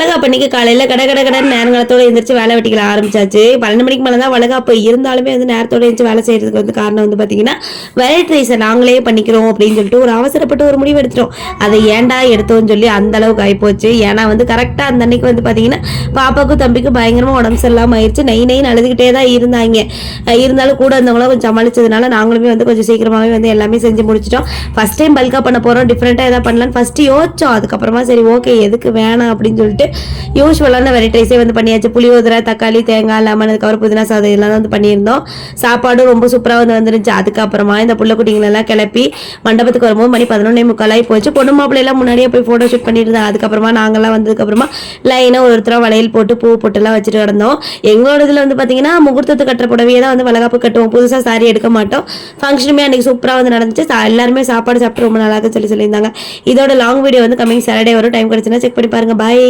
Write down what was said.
வளகாப்பு அன்னைக்கு காலையில் கடன் நேரங்களத்தோடு எழுந்திரிச்சு வேலை வெட்டிக்கல ஆரம்பிச்சாச்சு. 12 மணிக்கு மேலே தான் வளகாப்பு. இருந்தாலுமே வந்து நேரத்தோடு எழுந்து வேலை செய்யறதுக்கு வந்து காரணம் வந்து பார்த்தீங்கன்னா வெரைட்டி ரைஸை நாங்களே பண்ணிக்கிறோம் அப்படின்னு சொல்லிட்டு ஒரு அவசரப்பட்டு ஒரு முடிவு எடுத்துட்டோம். அதை ஏன்டா எடுத்தோம்னு சொல்லி அந்த அளவுக்கு ஆகிப்போச்சு. ஏன்னா வந்து கரெக்டாக அந்த அன்னைக்கு வந்து பார்த்தீங்கன்னா பாப்பாவுக்கும் தம்பிக்கும் பயங்கரமாக உடம்பு சரியில்லாமல் ஆயிடுச்சு. நைன்னு அழுதுகிட்டே தான் இருந்தாங்க. இருந்தாலும் கூட இருந்தவங்களும் கொஞ்சம் சமாளிச்சதுனால நாங்களுமே வந்து கொஞ்சம் சீக்கிரமாகவே வந்து எல்லாமே செஞ்சு முடிச்சிட்டோம். ஃபர்ஸ்ட் டைம் பல்காக பண்ண போகிறோம், டிஃப்ரெண்ட்டாக எதாவது பண்ணலான்னு ஃபஸ்ட்டு யோசிச்சோம். அதுக்கப்புறமா சரி ஓகே எதுக்கு வேணாம் அப்படின்னு சொல்லிட்டு யூஸ்வலான வெரைட்டி ரைஸே வந்து பண்ணியாச்சு. புளியோதரை, தக்காளி, தேங்காய், லெமன், அதுக்கப்புறம் புதினா சாதம் இதெல்லாம் வந்து பண்ணியிருந்தோம். சாப்பாடும் ரொம்ப சூப்பராக வந்து வந்துருந்துச்சு. அதுக்கப்புறமா இந்த புள்ள குட்டிங்களெல்லாம் கிளப்பி மண்டபத்துக்கு வரும்போது மணி 11:45 போச்சு. பொண்ணு மாப்பிள்ளையெல்லாம் முன்னாடியே போய் ஃபோட்டோ ஷூட் பண்ணியிருந்தேன். அதுக்கப்புறமா நாங்கள்லாம் வந்ததுக்கப்புறமா லைனாக ஒருத்தராக வளையல் போட்டு பூ போட்டுலாம் வச்சுட்டு கிடந்தோம். எங்களோட இதில் வந்து பார்த்தீங்கன்னா முகூர்த்தத்து கட்டுற புடவையே தான் வந்து வளகாப்பு கட்டுவோம். புதுசாக சாரி எடுக்க மாட்டோம். ஃபங்க்ஷனுமே அன்றைக்கி சூப்பராக வந்து நடந்துச்சு. எல்லாருமே சாப்பாடு சாப்பிட்டு ரொம்ப நல்லா சொல்லியிருந்தாங்க. இதோட லாங் வீடியோ வந்து கமிங் சாட்டர்டே வரும். டைம் கிடச்சுன்னா செக் பண்ணி பாருங்கள். பாய்.